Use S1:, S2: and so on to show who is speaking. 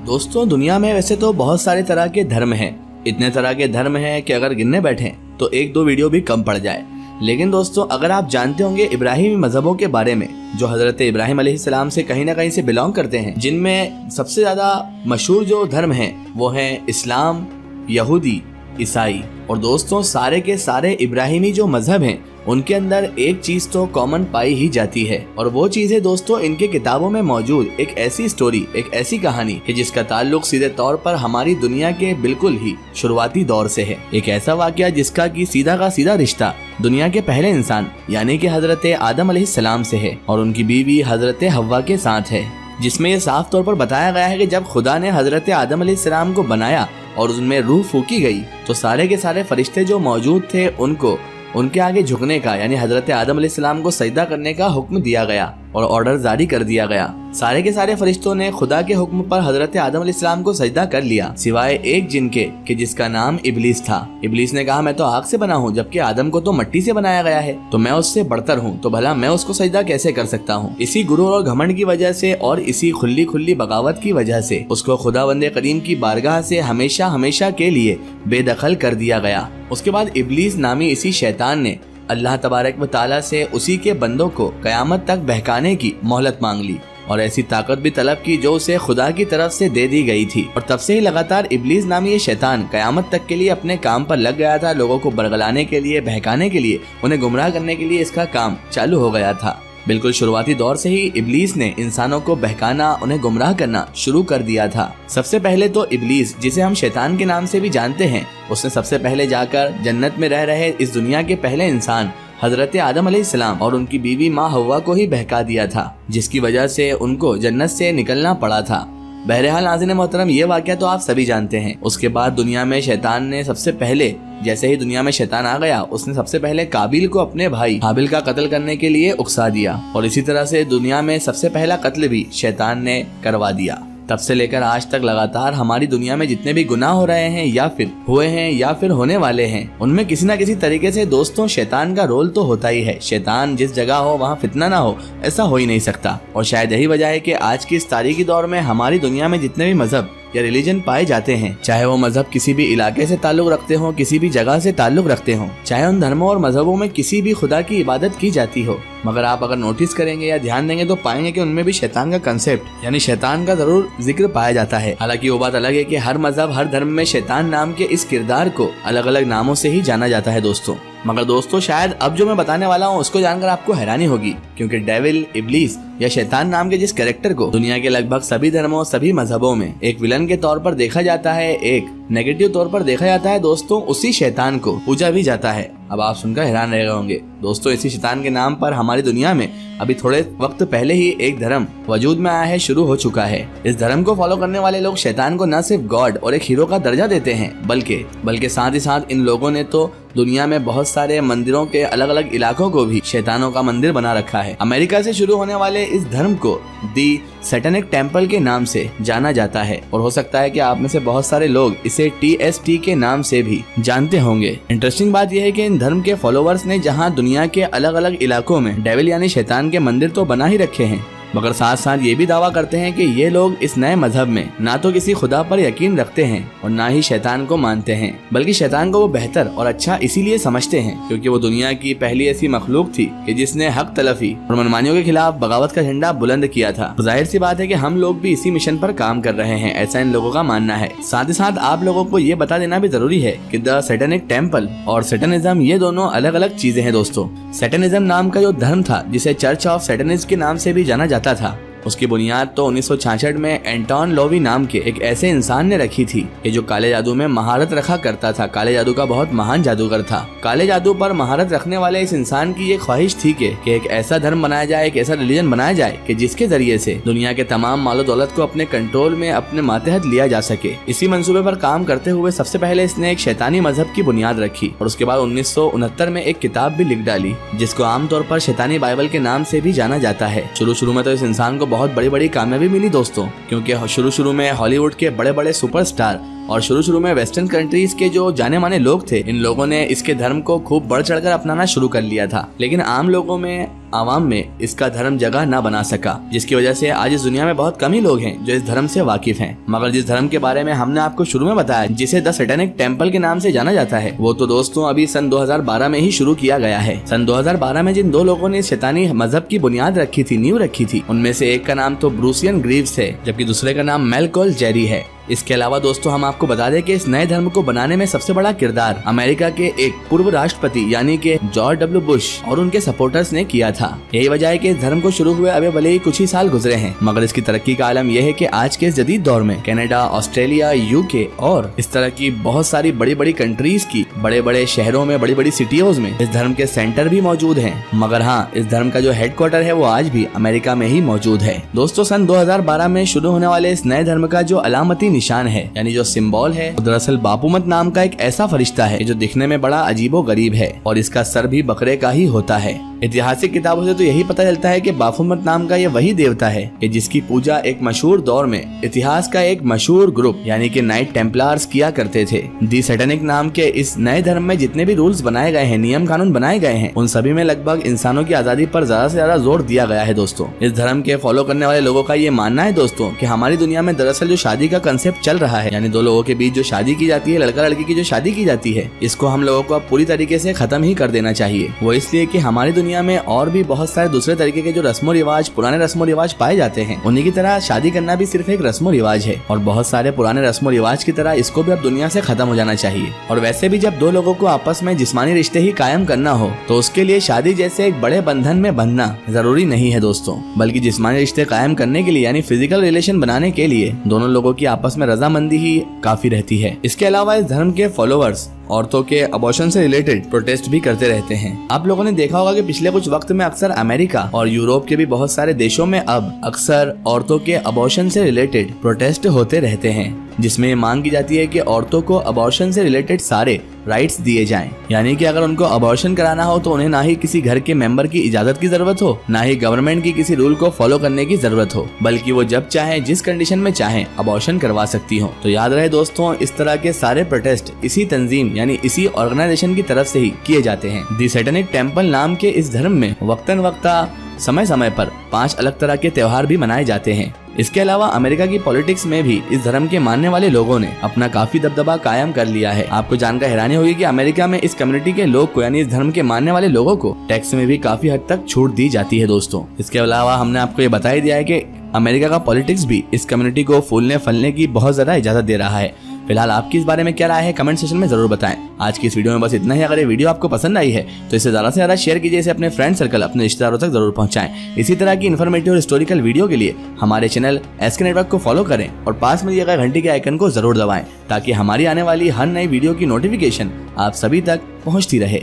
S1: दोस्तों, दुनिया में वैसे तो बहुत सारे तरह के धर्म हैं। इतने तरह के धर्म हैं कि अगर गिनने बैठे तो एक दो वीडियो भी कम पड़ जाए। लेकिन दोस्तों, अगर आप जानते होंगे इब्राहिमी मजहबों के बारे में, जो हजरत इब्राहिम अलैहिस्सलाम से कहीं ना कहीं से बिलोंग करते हैं, जिनमें सबसे ज्यादा मशहूर जो धर्म है वो है इस्लाम, यहूदी, ईसाई। और दोस्तों, सारे के सारे इब्राहिमी जो मजहब हैं उनके अंदर एक चीज तो कॉमन पाई ही जाती है, और वो चीज है दोस्तों इनके किताबों में मौजूद एक ऐसी स्टोरी, एक ऐसी कहानी कि जिसका ताल्लुक सीधे तौर पर हमारी दुनिया के बिल्कुल ही शुरुआती दौर से है। एक ऐसा वाकया जिसका की सीधा का सीधा रिश्ता दुनिया के पहले इंसान यानी कि हजरत आदम अलैहिस्सलाम से है और उनकी बीवी हजरत हव्वा के साथ है, जिसमें ये साफ तौर पर बताया गया है कि जब खुदा ने हजरत आदम अलैहिस्सलाम को बनाया और उनमें रूह फूकी गई तो सारे के सारे फरिश्ते जो मौजूद थे उनको उनके आगे झुकने का यानी हजरत आदम अलैहिस्सलाम को सजदा करने का हुक्म दिया गया और ऑर्डर जारी कर दिया गया। सारे के सारे फरिश्तों ने खुदा के हुक्म पर हजरत आदम अलैहिस्सलाम को सजदा कर लिया, सिवाय एक जिन के कि जिसका नाम इब्लीस था। इब्लीस ने कहा, मैं तो आग से बना हूँ, जबकि आदम को तो मिट्टी से बनाया गया है, तो मैं उससे बढ़तर हूँ, तो भला मैं उसको सजदा कैसे कर सकता हूँ। इसी गुरूर और घमंड की वजह से और इसी खुली खुली बगावत की वजह से उसको खुदावंदे करीम की बारगाह से हमेशा हमेशा के लिए बेदखल कर दिया गया। उसके बाद इब्लीस नामी इसी शैतान ने अल्लाह तबारक व ताला से उसी के बंदों को कयामत तक बहकाने की मोहलत मांग ली और ऐसी ताकत भी तलब की जो उसे खुदा की तरफ से दे दी गई थी। और तब से ही लगातार इब्लीस नामी ये शैतान कयामत तक के लिए अपने काम पर लग गया था। लोगों को बरगलाने के लिए, बहकाने के लिए, उन्हें गुमराह करने के लिए इसका काम चालू हो गया था। बिल्कुल शुरुआती दौर से ही इब्लीस ने इंसानों को बहकाना, उन्हें गुमराह करना शुरू कर दिया था। सबसे पहले तो इब्लीस, जिसे हम शैतान के नाम से भी जानते हैं, उसने सबसे पहले जाकर जन्नत में रह रहे इस दुनिया के पहले इंसान हजरत आदम अलैहिस्सलाम और उनकी बीवी माँ हव्वा को ही बहका दिया था, जिसकी वजह से उनको जन्नत से निकलना पड़ा था। बहरहाल नाज़रीन मोहतरम, ये वाक़या तो आप सभी जानते हैं। उसके बाद दुनिया में शैतान ने सबसे पहले, जैसे ही दुनिया में शैतान आ गया, उसने सबसे पहले काबिल को अपने भाई हाबिल का कत्ल करने के लिए उकसा दिया और इसी तरह से दुनिया में सबसे पहला कत्ल भी शैतान ने करवा दिया। तब से लेकर आज तक लगातार हमारी दुनिया में जितने भी गुनाह हो रहे हैं या फिर हुए हैं या फिर होने वाले हैं, उनमें किसी न किसी तरीके से दोस्तों शैतान का रोल तो होता ही है। शैतान जिस जगह हो वहाँ फितना ना हो, ऐसा हो ही नहीं सकता। और शायद यही वजह है कि आज की इस तारीखी दौर में हमारी दुनिया में जितने भी मजहब या रिलीजन पाए जाते हैं, चाहे वो मजहब किसी भी इलाके से ताल्लुक रखते हो, किसी भी जगह से ताल्लुक रखते हो, चाहे उन धर्मों और मजहबों में किसी भी खुदा की इबादत की जाती हो, मगर आप अगर नोटिस करेंगे या ध्यान देंगे तो पाएंगे कि उनमें भी शैतान का कंसेप्ट यानी शैतान का जरूर जिक्र पाया जाता है। हालांकि वो बात अलग है कि हर मजहब, हर धर्म में शैतान नाम के इस किरदार को अलग अलग नामों से ही जाना जाता है दोस्तों। मगर दोस्तों, शायद अब जो मैं बताने वाला हूँ उसको जानकर आपको हैरानी होगी, क्योंकि डेविल, इब्लीस या शैतान नाम के जिस कैरेक्टर को दुनिया के लगभग सभी धर्मों, सभी मजहबों में एक विलन के तौर पर देखा जाता है, एक नेगेटिव तौर पर देखा जाता है, दोस्तों उसी शैतान को पूजा भी जाता है। अब आप सुनकर हैरान रह गए होंगे दोस्तों, इसी शैतान के नाम पर हमारी दुनिया में अभी थोड़े वक्त पहले ही एक धर्म वजूद में आया है, शुरू हो चुका है। इस धर्म को फॉलो करने वाले लोग शैतान को न सिर्फ गॉड और एक हीरो का दर्जा देते हैं, बल्कि साथ ही साथ इन लोगों ने तो दुनिया में बहुत सारे मंदिरों के अलग अलग इलाकों को भी शैतानों का मंदिर बना रखा है। अमेरिका से शुरू होने वाले इस धर्म को दी सैटेनिक टेम्पल के नाम से जाना जाता है और हो सकता है कि आप में से बहुत सारे लोग इसे TST के नाम से भी जानते होंगे। इंटरेस्टिंग बात यह है कि इन धर्म के फॉलोअर्स ने जहां दुनिया के अलग अलग इलाकों में डेविल यानी शैतान के मंदिर तो बना ही रखे हैं, मगर साथ साथ ये भी दावा करते हैं कि ये लोग इस नए मजहब में ना तो किसी खुदा पर यकीन रखते हैं और ना ही शैतान को मानते हैं, बल्कि शैतान को वो बेहतर और अच्छा इसीलिए समझते हैं क्योंकि वो दुनिया की पहली ऐसी मखलूक थी कि जिसने हक तलफी और मनमानियों के खिलाफ बगावत का झंडा बुलंद किया था। जाहिर सी बात है कि हम लोग भी इसी मिशन पर काम कर रहे हैं, ऐसा इन लोगों का मानना है। साथ ही साथ आप लोगों को ये बता देना भी जरूरी है कि द सैटेनिक टेम्पल और सैटनिज्म ये दोनों अलग अलग चीजें हैं दोस्तों। सैटनिज्म नाम का जो धर्म था, जिसे चर्च ऑफ सैटनिज्म के नाम से भी जाना जाता था, उसकी बुनियाद तो 1966 में एंटोन लोवी नाम के एक ऐसे इंसान ने रखी थी कि जो काले जादू में महारत रखा करता था, काले जादू का बहुत महान जादूगर था। काले जादू पर महारत रखने वाले इस इंसान की ये ख्वाहिश थी कि एक ऐसा धर्म बनाया जाए, एक ऐसा रिलीजन बनाया जाए कि जिसके जरिए से दुनिया के तमाम मालो दौलत को अपने कंट्रोल में, अपने मातहत लिया जा सके। इसी मंसूबे पर काम करते हुए सबसे पहले इसने एक शैतानी मजहब की बुनियाद रखी और उसके बाद 1969 में एक किताब भी लिख डाली जिसको आमतौर पर शैतानी बाइबल के नाम से भी जाना जाता है। शुरू में तो इस इंसान को बहुत बड़ी बड़ी कामयाबी मिली दोस्तों, क्योंकि शुरू में हॉलीवुड के बड़े बड़े सुपरस्टार और शुरू में वेस्टर्न कंट्रीज के जो जाने माने लोग थे, इन लोगों ने इसके धर्म को खूब बढ़ चढ़कर अपनाना शुरू कर लिया था, लेकिन आम लोगों में, आवाम में इसका धर्म जगह ना बना सका, जिसकी वजह से आज इस दुनिया में बहुत कम ही लोग हैं जो इस धर्म से वाकिफ हैं। मगर जिस धर्म के बारे में हमने आपको शुरू में बताया, जिसे द सैटेनिक टेम्पल के नाम से जाना जाता है, वो तो दोस्तों अभी सन 2012 में ही शुरू किया गया है। सन 2012 में जिन दो लोगों ने शैतानी मजहब की बुनियाद रखी थी, नींव रखी थी, उनमें से एक का नाम तो ब्रूसियन ग्रीव्स है, जबकि दूसरे का नाम मैलकॉल जेरी है। इसके अलावा दोस्तों हम आपको बता दें कि इस नए धर्म को बनाने में सबसे बड़ा किरदार अमेरिका के एक पूर्व राष्ट्रपति यानी कि जॉर्ज डब्ल्यू बुश और उनके सपोर्टर्स ने किया था। यही वजह है कि इस धर्म को शुरू हुए अभी भले ही कुछ ही साल गुजरे हैं, मगर इसकी तरक्की का आलम यह है कि आज के इस जदीद दौर में कनाडा, ऑस्ट्रेलिया, यूके और इस तरह की बहुत सारी बड़ी बड़ी कंट्रीज की बड़े बड़े शहरों में, बड़ी बड़ी सिटीज में इस धर्म के सेंटर भी मौजूद हैं। मगर हाँ, इस धर्म का जो हेडक्वार्टर है वो आज भी अमेरिका में ही मौजूद है। दोस्तों सन 2012 में शुरू होने वाले इस नए धर्म का जो अलामती निशान है, यानी जो सिंबल है, दरअसल बापूमत नाम का एक ऐसा फरिश्ता है जो दिखने में बड़ा अजीबो गरीब है और इसका सर भी बकरे का ही होता है। ऐतिहासिक किताबों से तो यही पता चलता है कि बाफूमत नाम का ये वही देवता है कि जिसकी पूजा एक मशहूर दौर में इतिहास का एक मशहूर ग्रुप यानी कि नाइट टेम्पलार्स किया करते थे। दी सैटेनिक नाम के इस नए धर्म में जितने भी रूल्स बनाए गए हैं, नियम कानून बनाए गए हैं, उन सभी में लगभग इंसानों की आजादी पर ज्यादा से ज्यादा जोर दिया गया है। दोस्तों इस धर्म के फॉलो करने वाले लोगों का ये मानना है दोस्तों कि हमारी दुनिया में दरअसल जो शादी का कंसेप्ट चल रहा है, यानी दो लोगों के बीच जो शादी की जाती है, लड़का लड़की की जो शादी की जाती है, इसको हम लोगों को अब पूरी तरीके से खत्म ही कर देना चाहिए। वो इसलिए कि हमारी दुनिया में और भी बहुत सारे दूसरे तरीके के जो रस्मो रिवाज, पुराने रस्मो रिवाज पाए जाते हैं, उन्हीं की तरह शादी करना भी सिर्फ एक रस्मो रिवाज है और बहुत सारे पुराने रस्मो रिवाज की तरह इसको भी अब दुनिया से खत्म हो जाना चाहिए। और वैसे भी जब दो लोगों को आपस में जिस्मानी रिश्ते ही कायम करना हो तो उसके लिए शादी जैसे एक बड़े बंधन में बंधना जरूरी नहीं है दोस्तों, बल्कि जिस्मानी रिश्ते कायम करने के लिए यानी फिजिकल रिलेशन बनाने के लिए दोनों लोगों की आपस में रजामंदी ही काफी रहती है। इसके अलावा इस धर्म के फॉलोअर्स औरतों के अबॉर्शन से रिलेटेड प्रोटेस्ट भी करते रहते हैं। आप लोगों ने देखा होगा कि पिछले कुछ वक्त में अक्सर अमेरिका और यूरोप के भी बहुत सारे देशों में अब अक्सर औरतों के अबॉर्शन से रिलेटेड प्रोटेस्ट होते रहते हैं, जिसमें मांग की जाती है कि औरतों को अबॉर्शन से रिलेटेड सारे राइट्स दिए जाएं। यानी कि अगर उनको अबॉर्शन कराना हो तो उन्हें ना ही किसी घर के मेंबर की इजाजत की जरूरत हो, ना ही गवर्नमेंट की किसी रूल को फॉलो करने की जरूरत हो, बल्कि वो जब चाहे, जिस कंडीशन में चाहे अबॉर्शन करवा सकती हो। तो याद रहे दोस्तों, इस तरह के सारे प्रोटेस्ट इसी तंजीम यानी इसी ऑर्गेनाइजेशन की तरफ से ही किए जाते हैं। दी सैटेनिक टेम्पल नाम के इस धर्म में वक्तन वक्ता समय समय पर 5 अलग तरह के त्योहार भी मनाए जाते हैं। इसके अलावा अमेरिका की पॉलिटिक्स में भी इस धर्म के मानने वाले लोगों ने अपना काफी दबदबा कायम कर लिया है। आपको जानकर हैरानी होगी कि अमेरिका में इस कम्युनिटी के लोग को यानी इस धर्म के मानने वाले लोगों को टैक्स में भी काफी हद तक छूट दी जाती है दोस्तों। इसके अलावा हमने आपको ये बता ही दिया है कि अमेरिका का पॉलिटिक्स भी इस कम्युनिटी को फूलने फलने की बहुत ज्यादा इजाजत दे रहा है। फिलहाल आपकी इस बारे में क्या राय है, कमेंट सेक्शन में जरूर बताएं। आज की इस वीडियो में बस इतना ही। अगर ये वीडियो आपको पसंद आई है तो इसे ज्यादा से ज्यादा शेयर कीजिए, इसे अपने फ्रेंड सर्कल, अपने रिश्तेदारों तक जरूर पहुंचाएं। इसी तरह की इन्फॉर्मेटिव और हिस्टोरिकल वीडियो के लिए हमारे चैनल SK नेटवर्क को फॉलो करें और पास में दिए गए घंटी के आइकन को जरूर दबाएं ताकि हमारी आने वाली हर नई वीडियो की नोटिफिकेशन आप सभी तक पहुंचती रहे।